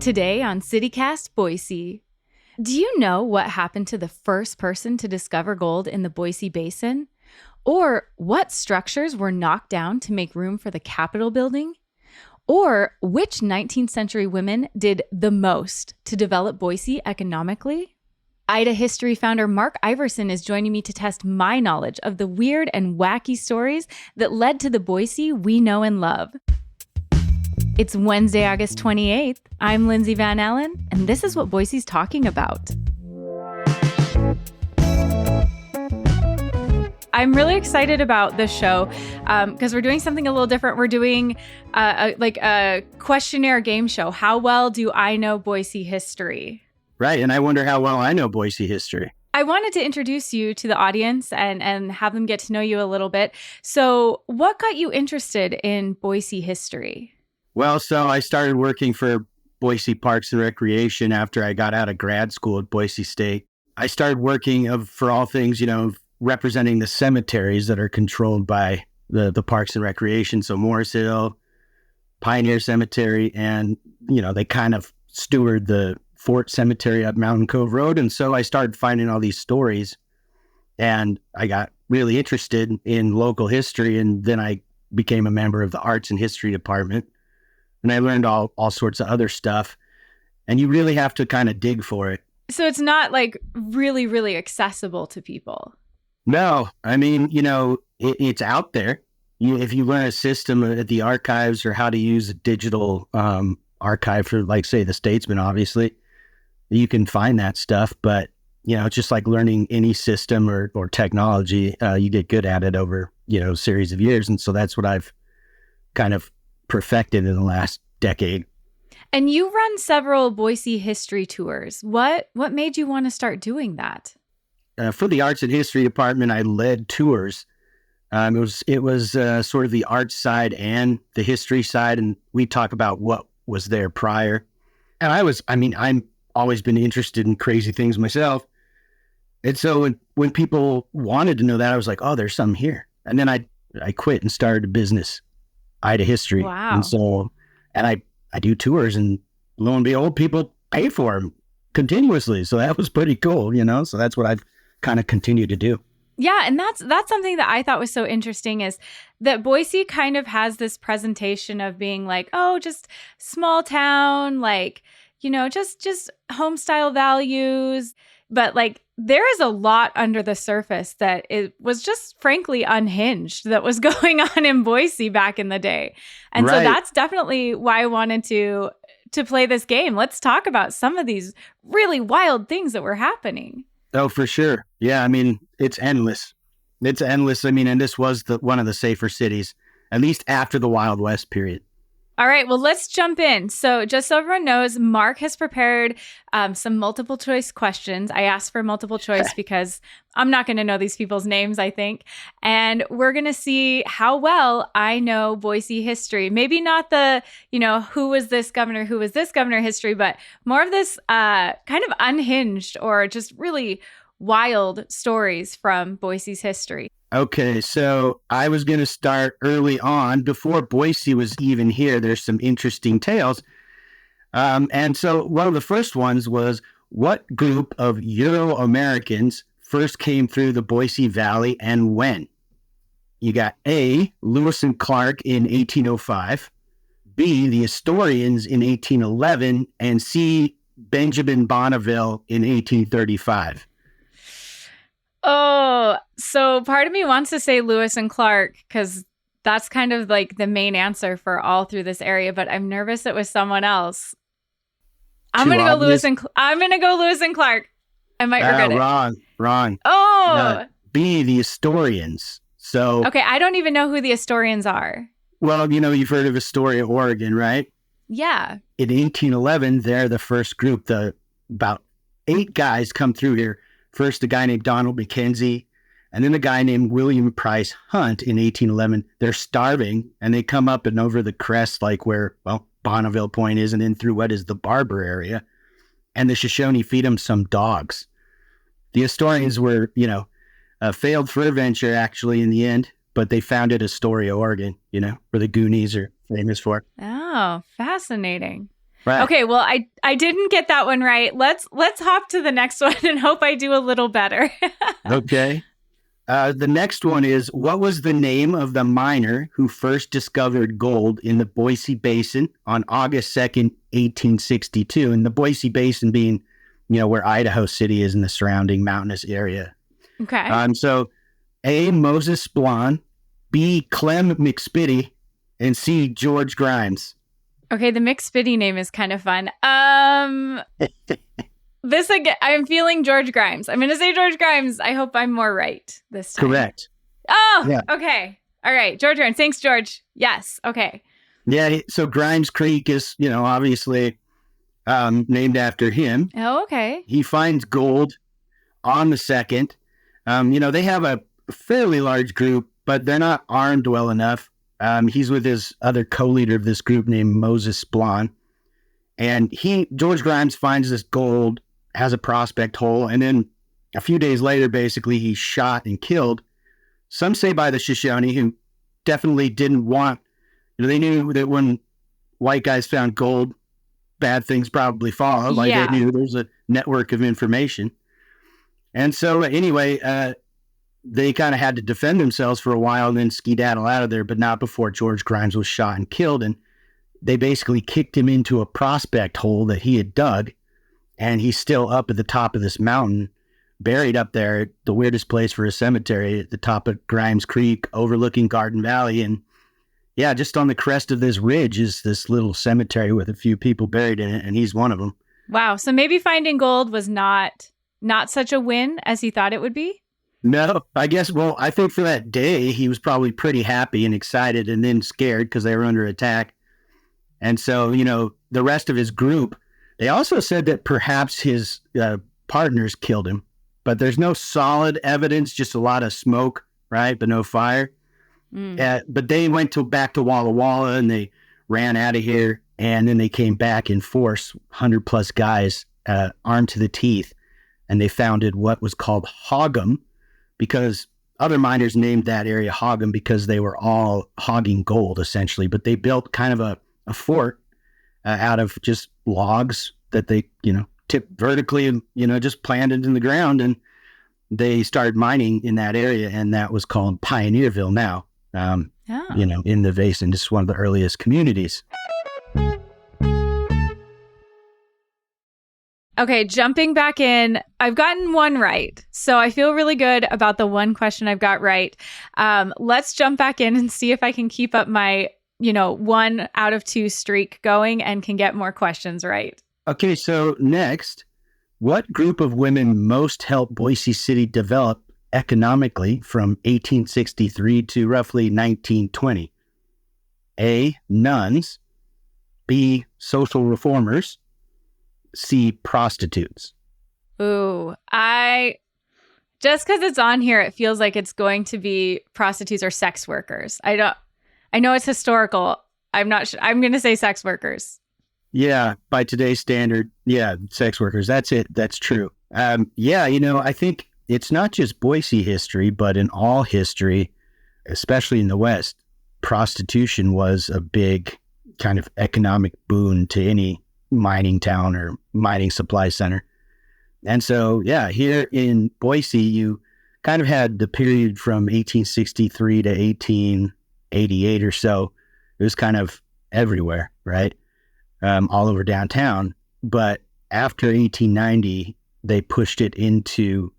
Today on CityCast Boise. Do you know what happened to the first person to discover gold in the Boise Basin? Or what structures were knocked down to make room for the Capitol building? Or which 19th century women did the most to develop Boise economically? Ida History founder Mark Iverson is joining me to test my knowledge of the weird and wacky stories that led to the Boise we know and love. It's Wednesday, August 28th. I'm Lindsay Van Allen, and this is what Boise's talking about. I'm really excited about this show because we're doing something a little different. We're doing a questionnaire game show. How well do I know Boise history? Right, and I wonder how well I know Boise history. I wanted to introduce you to the audience and have them get to know you a little bit. So what got you interested in Boise history? Well, so I started working for Boise Parks and Recreation after I got out of grad school at Boise State. I started working for all things, representing the cemeteries that are controlled by the Parks and Recreation. So Morris Hill, Pioneer Cemetery, and, they kind of steward the Fort Cemetery up Mountain Cove Road. And so I started finding all these stories, and I got really interested in local history. And then I became a member of the Arts and History Department. And I learned all sorts of other stuff. And you really have to kind of dig for it. So it's not like really, really accessible to people. No, I mean, it's out there. If you learn a system at the archives or how to use a digital archive for, like, say, the Statesman, obviously, you can find that stuff. But, it's just like learning any system or technology. You get good at it over, a series of years. And so that's what I've kind of perfected in the last decade. And you run several Boise history tours. What made you want to start doing that? For the Arts and History Department, I led tours. It was sort of the arts side and the history side, and we talk about what was there prior. And I'm always been interested in crazy things myself. And so when people wanted to know that, I was like, oh, there's something here. And then I quit and started a business, Ida History. Wow. And I do tours, and lo and behold, people pay for them continuously. So that was pretty cool, So that's what I've kind of continued to do. Yeah, and that's something that I thought was so interesting, is that Boise kind of has this presentation of being like, oh, just small town, like, just home style values. But like, there is a lot under the surface that it was just frankly unhinged that was going on in Boise back in the day. And right. So that's definitely why I wanted to play this game. Let's talk about some of these really wild things that were happening. Oh, for sure. Yeah, I mean, it's endless. It's endless. I mean, and this was one of the safer cities, at least after the Wild West period. All right, well, let's jump in. So just so everyone knows, Mark has prepared some multiple choice questions. I asked for multiple choice because I'm not going to know these people's names, I think. And we're going to see how well I know Boise history. Maybe not the, who was this governor history, but more of this kind of unhinged or just really wild stories from Boise's history. Okay, so I was going to start early on before Boise was even here. There's some interesting tales. And so one of the first ones was, what group of Euro-Americans first came through the Boise Valley and when? You got A, Lewis and Clark in 1805, B, the Astorians in 1811, and C, Benjamin Bonneville in 1835. Oh, so part of me wants to say Lewis and Clark because that's kind of like the main answer for all through this area, but I'm nervous it was someone else. I'm going to go Lewis and Clark. I might regret it. Wrong. Oh. B, the Astorians. So okay, I don't even know who the Astorians are. Well, you've heard of Astoria, Oregon, right? Yeah. In 1811, they're the first group. About 8 guys come through here. First, a guy named Donald McKenzie, and then a guy named William Price Hunt in 1811. They're starving, and they come up and over the crest, like where, Bonneville Point is, and then through what is the Barber area. And the Shoshone feed them some dogs. The Astorians were, a failed fur venture, actually, in the end, but they founded Astoria, Oregon, where the Goonies are famous for. Oh, fascinating. Right. Okay, well, I didn't get that one right. Let's hop to the next one and hope I do a little better. Okay. The next one is, what was the name of the miner who first discovered gold in the Boise Basin on August 2nd, 1862? And the Boise Basin being, where Idaho City is in the surrounding mountainous area. Okay. So A, Moses Splon, B, Clem McSpitty, and C, George Grimes. Okay, the McSpitty name is kind of fun. This again, I'm feeling George Grimes. I'm going to say George Grimes. I hope I'm more right this time. Correct. Oh, yeah. Okay. All right. George Grimes. Thanks, George. Yes. Okay. Yeah. So Grimes Creek is, obviously named after him. Oh, okay. He finds gold on the 2nd. They have a fairly large group, but they're not armed well enough. He's with his other co-leader of this group named Moses Splon. And George Grimes finds this gold, has a prospect hole, and then a few days later, basically, he's shot and killed. Some say by the Shoshone, who definitely didn't want, they knew that when white guys found gold, bad things probably follow. Like they knew there's a network of information. And so anyway, they kind of had to defend themselves for a while and then skedaddle out of there, but not before George Grimes was shot and killed. And they basically kicked him into a prospect hole that he had dug. And he's still up at the top of this mountain, buried up there, the weirdest place for a cemetery, at the top of Grimes Creek, overlooking Garden Valley. And yeah, just on the crest of this ridge is this little cemetery with a few people buried in it, and he's one of them. Wow. So maybe finding gold was not such a win as he thought it would be? No, I guess, I think for that day, he was probably pretty happy and excited and then scared because they were under attack. And so, the rest of his group, they also said that perhaps his partners killed him, but there's no solid evidence, just a lot of smoke, right? But no fire. But they went back to Walla Walla and they ran out of here. And then they came back in force, 100 plus guys, armed to the teeth. And they founded what was called Hoggum, because other miners named that area Hoggum because they were all hogging gold, essentially. But they built kind of a fort out of just logs that they, tipped vertically and, just planted in the ground. And they started mining in that area. And that was called Pioneerville now, in the Basin. This is one of the earliest communities. Okay, jumping back in, I've gotten one right. So I feel really good about the one question I've got right. Let's jump back in and see if I can keep up my 1 out of 2 streak going and can get more questions right. Okay, so next, what group of women most helped Boise City develop economically from 1863 to roughly 1920? A, nuns. B, social reformers. C, prostitutes. Ooh, just because it's on here, it feels like it's going to be prostitutes or sex workers. I know it's historical. I'm not sure. I'm going to say sex workers. Yeah, by today's standard, sex workers. That's it. That's true. I think it's not just Boise history, but in all history, especially in the West, prostitution was a big kind of economic boon to any mining town or mining supply center. And so, here in Boise, you kind of had the period from 1863 to 1888 or so. It was kind of everywhere, right? All over downtown. But after 1890, they pushed it into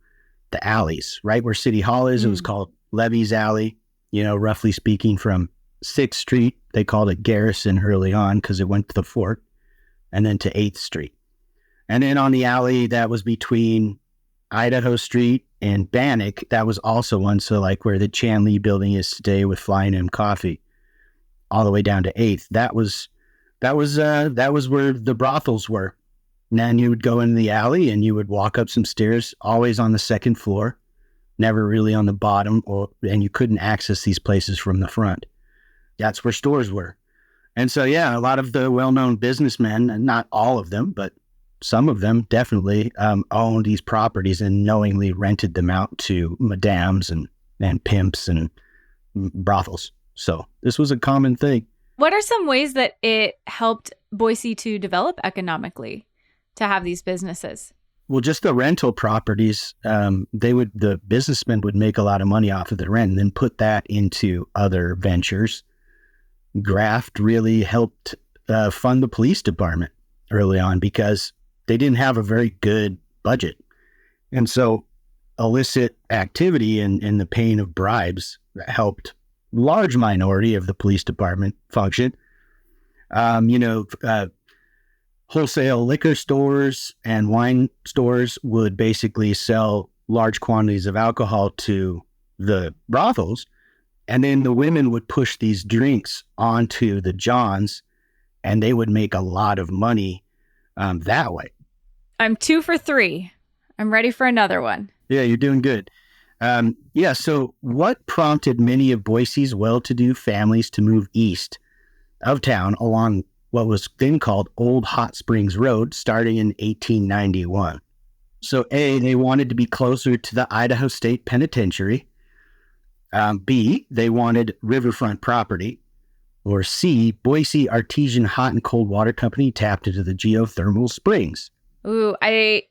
the alleys, right where City Hall is. It was called Levy's Alley, roughly speaking, from 6th Street. They called it Garrison early on because it went to the fort, and then to 8th Street. And then on the alley that was between Idaho Street and Bannock, that was also one. So like where the Chan Lee building is today with Flying M Coffee, all the way down to 8th. That was where the brothels were. And then you would go into the alley and you would walk up some stairs, always on the 2nd floor, never really on the bottom, and you couldn't access these places from the front. That's where stores were. And so, a lot of the well-known businessmen, and not all of them, but some of them definitely owned these properties and knowingly rented them out to madams and pimps and brothels. So this was a common thing. What are some ways that it helped Boise to develop economically to have these businesses? Well, just the rental properties, the businessmen would make a lot of money off of the rent and then put that into other ventures. Graft really helped fund the police department early on because they didn't have a very good budget. And so illicit activity and the paying of bribes helped large minority of the police department function. Wholesale liquor stores and wine stores would basically sell large quantities of alcohol to the brothels, and then the women would push these drinks onto the johns, and they would make a lot of money that way. I'm 2 for 3. I'm ready for another one. Yeah, you're doing good. So what prompted many of Boise's well-to-do families to move east of town along what was then called Old Hot Springs Road, starting in 1891? So A, they wanted to be closer to the Idaho State Penitentiary. B, they wanted riverfront property. Or C, Boise Artesian Hot and Cold Water Company tapped into the geothermal springs. Ooh, I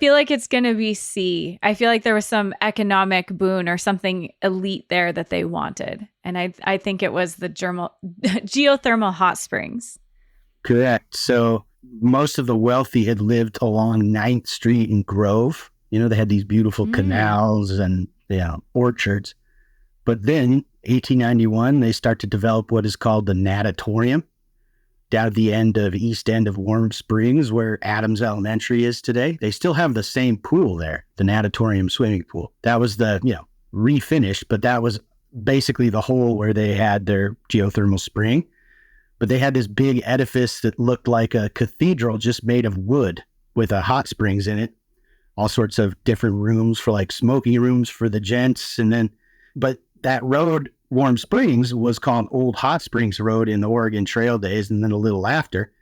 feel like it's going to be C. I feel like there was some economic boon or something elite there that they wanted. And I think it was the geothermal hot springs. Correct. So most of the wealthy had lived along 9th Street and Grove. They had these beautiful canals and orchards. But then, 1891, they start to develop what is called the natatorium down at the east end of Warm Springs, where Adams Elementary is today. They still have the same pool there, the natatorium swimming pool. That was refinished, but that was basically the hole where they had their geothermal spring. But they had this big edifice that looked like a cathedral just made of wood with a hot springs in it. All sorts of different rooms for like smoking rooms for the gents. But that road, Warm Springs, was called Old Hot Springs Road in the Oregon Trail days and then a little after.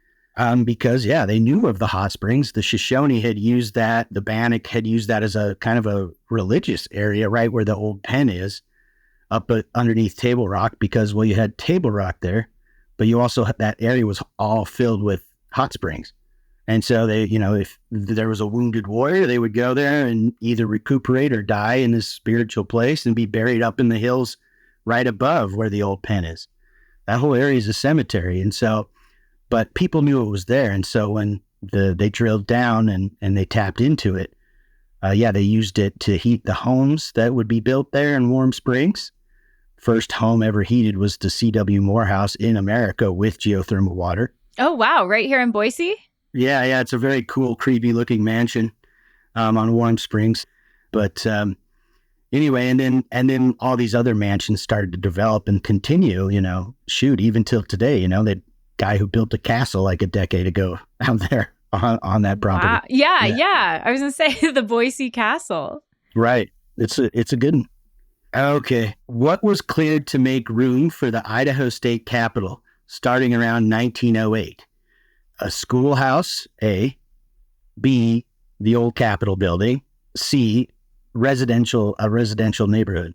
Because they knew of the hot springs. The Shoshone had used that. The Bannock had used that as a kind of a religious area right where the old pen is up underneath Table Rock because, you had Table Rock there. But you also, that area was all filled with hot springs. And so they, if there was a wounded warrior, they would go there and either recuperate or die in this spiritual place and be buried up in the hills right above where the old pen is. That whole area is a cemetery. And so, but people knew it was there. And so when they drilled down and they tapped into it, they used it to heat the homes that would be built there in Warm Springs. First home ever heated was the C.W. Morehouse in America with geothermal water. Oh, wow. Right here in Boise? Yeah. It's a very cool, creepy looking mansion on Warm Springs. But anyway, and then all these other mansions started to develop and continue, even till today, that guy who built a castle like a decade ago out there on that property. Wow. Yeah. I was going to say the Boise Castle. Right. It's a good one. Okay. What was cleared to make room for the Idaho State Capitol starting around 1908? A schoolhouse, A. B, the old Capitol building. C, a residential neighborhood.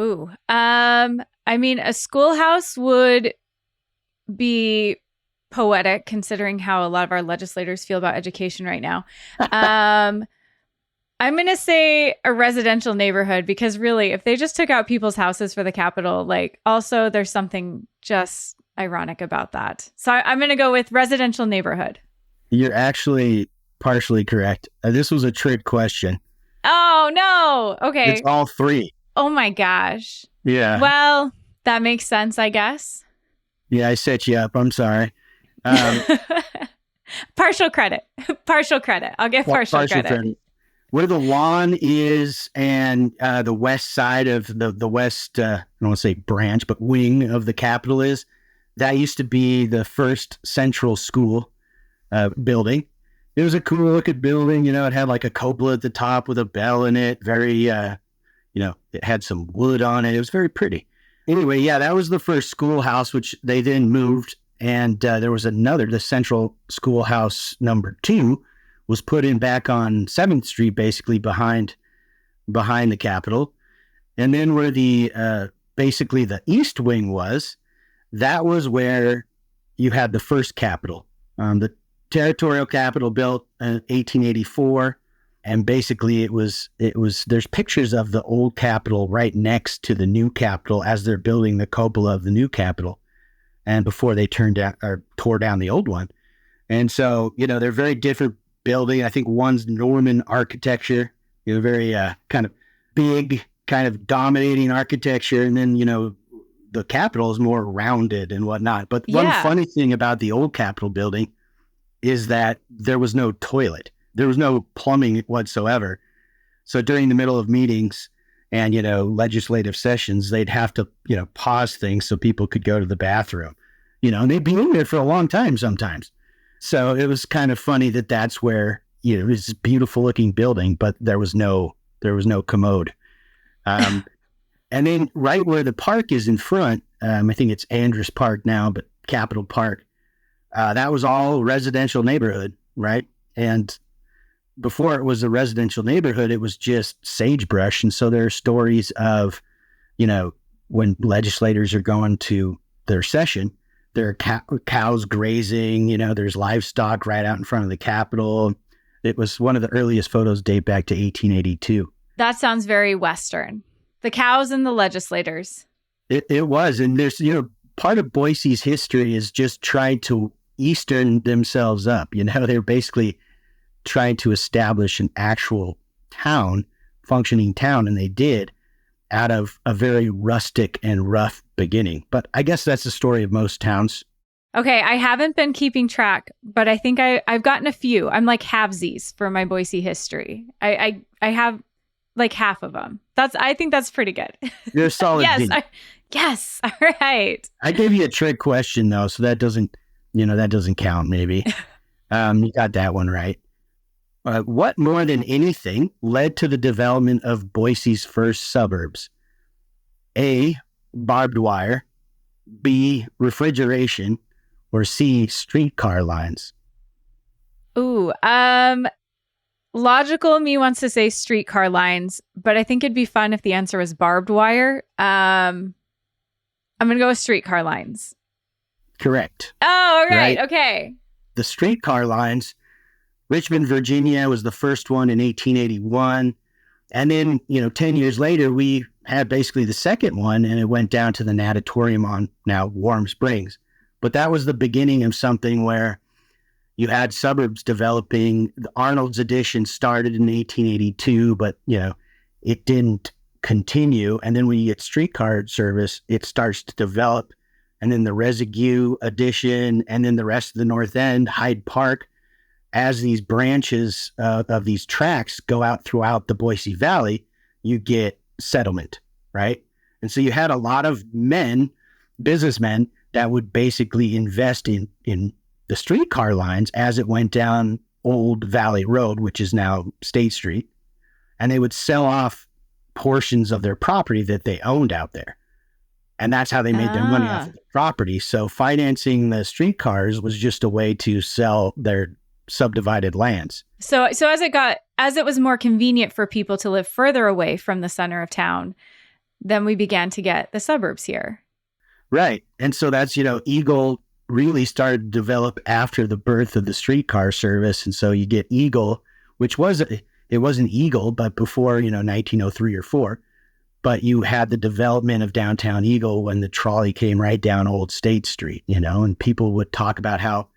Ooh. A schoolhouse would be poetic considering how a lot of our legislators feel about education right now. I'm going to say a residential neighborhood because really, if they just took out people's houses for the Capitol, also there's something just ironic about that. So I'm going to go with residential neighborhood. You're actually partially correct. This was a trick question. Oh, no. Okay. It's all three. Oh, my gosh. Yeah. Well, that makes sense, I guess. Yeah, I set you up. I'm sorry. Partial credit. I'll give partial credit. Where the lawn is and the west side of the west, I don't want to say branch, but wing of the Capitol is, that used to be the first central school building. It was a cool looking building. It had like a cupola at the top with a bell in it. Very, it had some wood on it. It was very pretty. Anyway, that was the first schoolhouse, which they then moved. And there was another, the Central Schoolhouse number 2 was put in back on 7th Street, basically behind the Capitol. And then where the basically the east wing was, that was where you had the first Capitol. The territorial Capitol built in 1884. And basically it was, there's pictures of the old Capitol right next to the new Capitol as they're building the cupola of the new Capitol. And before they tore down the old one. And so, they're very different building. I think one's Norman architecture, very kind of big, kind of dominating architecture. And then, the Capitol is more rounded and whatnot. But one funny thing about the old Capitol building is that there was no toilet. There was no plumbing whatsoever. So during the middle of meetings and, legislative sessions, they'd have to, pause things so people could go to the bathroom, and they'd be in there for a long time sometimes. So it was kind of funny that that's where, it was this beautiful looking building, but there was no commode. And then right where the park is in front, I think it's Andrus Park now, but Capitol Park, that was all residential neighborhood, right? And before it was a residential neighborhood, it was just sagebrush. And so there are stories of, when legislators are going to their session, there are cows grazing, there's livestock right out in front of the Capitol. It was one of the earliest photos date back to 1882. That sounds very Western. The cows and the legislators. It was. And there's, part of Boise's history is just trying to Eastern themselves up. They're basically trying to establish an actual functioning town, and they did, out of a very rustic and rough beginning. But I guess that's the story of most towns. Okay, I haven't been keeping track, but I think I've gotten a few. I'm like halvesies for my Boise history. I have like half of them. I think that's pretty good. You're a solid. Yes. All right. I gave you a trick question though, so that doesn't count. Maybe you got that one right. What more than anything led to the development of Boise's first suburbs? A, barbed wire, B, refrigeration, or C, streetcar lines? Ooh, logical me wants to say streetcar lines, but I think it'd be fun if the answer was barbed wire. I'm going to go with streetcar lines. Correct. Oh, all right. Okay. The streetcar lines, Richmond, Virginia was the first one in 1881. And then, 10 years later, we had basically the second one, and it went down to the natatorium on now Warm Springs. But that was the beginning of something where you had suburbs developing. The Arnold's Edition started in 1882, but, it didn't continue. And then when you get streetcar service, it starts to develop. And then the Residue Edition, and then the rest of the North End, Hyde Park, as these branches of these tracks go out throughout the Boise Valley, you get settlement, right? And so you had a lot of businessmen, that would basically invest in the streetcar lines as it went down Old Valley Road, which is now State Street, and they would sell off portions of their property that they owned out there. And that's how they made their money off of the property. So financing the streetcars was just a way to sell their subdivided lands. So as it was more convenient for people to live further away from the center of town, then we began to get the suburbs here. Right. And so that's, Eagle really started to develop after the birth of the streetcar service. And so you get Eagle, which it wasn't Eagle, but before, 1903 or 4. But you had the development of downtown Eagle when the trolley came right down Old State Street, and people would talk about how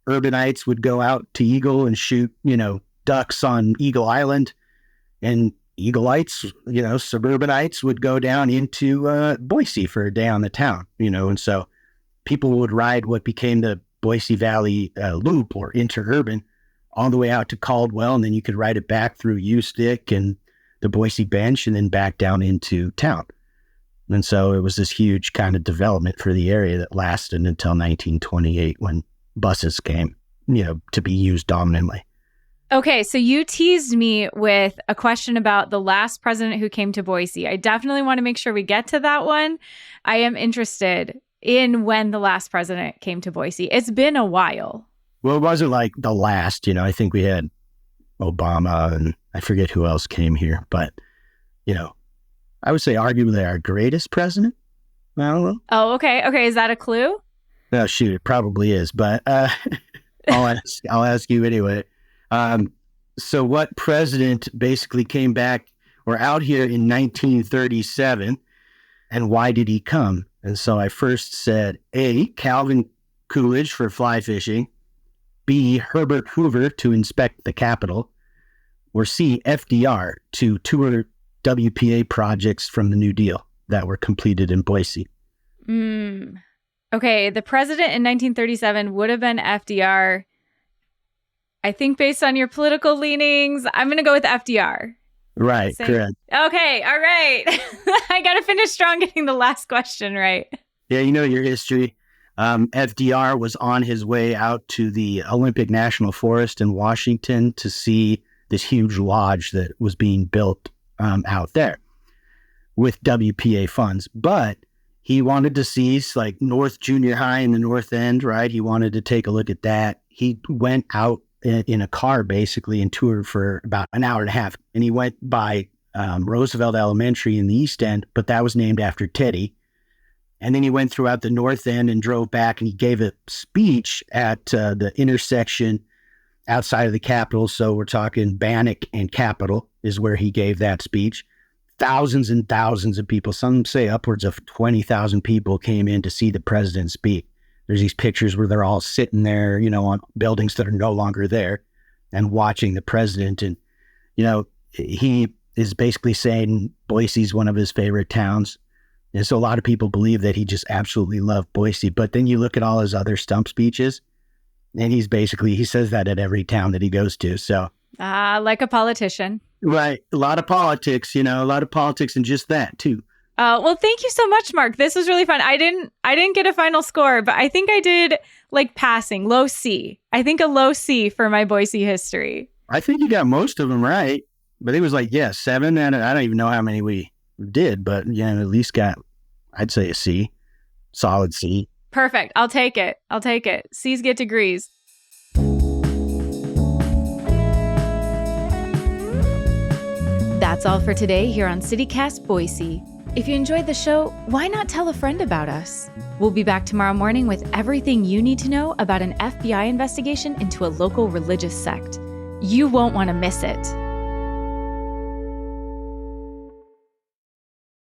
urbanites would go out to Eagle and shoot, ducks on Eagle Island, and Eagleites, suburbanites would go down into Boise for a day on the town, and so people would ride what became the Boise Valley Loop or interurban all the way out to Caldwell, and then you could ride it back through Ustick and the Boise Bench and then back down into town. And so it was this huge kind of development for the area that lasted until 1928 when buses came, to be used dominantly. Okay, so you teased me with a question about the last president who came to Boise. I definitely want to make sure we get to that one. I am interested in when the last president came to Boise. It's been a while. Well, it wasn't like the last, I think we had Obama and I forget who else came here, but, I would say arguably our greatest president. I don't know. Oh, okay. Okay. Is that a clue? Oh, shoot, it probably is, but I'll ask you anyway. So what president basically came back or out here in 1937, and why did he come? And so I first said A, Calvin Coolidge for fly fishing, B, Herbert Hoover to inspect the Capitol, or C, FDR to tour WPA projects from the New Deal that were completed in Boise. Okay, the president in 1937 would have been FDR. I think based on your political leanings, I'm going to go with FDR. Right, correct. Okay, all right. I got to finish strong getting the last question right. Yeah, you know your history. FDR was on his way out to the Olympic National Forest in Washington to see this huge lodge that was being built out there with WPA funds. But he wanted to see like North Junior High in the North End, right? He wanted to take a look at that. He went out in a car basically and toured for about an hour and a half. And he went by Roosevelt Elementary in the East End, but that was named after Teddy. And then he went throughout the North End and drove back, and he gave a speech at the intersection outside of the Capitol. So we're talking Bannock and Capitol is where he gave that speech. Thousands and thousands of people, some say upwards of 20,000 people came in to see the president speak. There's these pictures where they're all sitting there, you know, on buildings that are no longer there and watching the president. And, you know, he is basically saying Boise's one of his favorite towns. And so a lot of people believe that he just absolutely loved Boise. But then you look at all his other stump speeches, and he says that at every town that he goes to. So, like a politician. Right. A lot of politics, you know, a lot of politics and just that too. Well, thank you so much, Mark. This was really fun. I didn't get a final score, but I think I did like passing, low C. I think a low C for my Boise history. I think you got most of them right, but it was like, 7. And I don't even know how many we did, but yeah, at least got, I'd say a C, solid C. Perfect. I'll take it. C's get degrees. That's all for today here on CityCast Boise. If you enjoyed the show, why not tell a friend about us? We'll be back tomorrow morning with everything you need to know about an FBI investigation into a local religious sect. You won't want to miss it.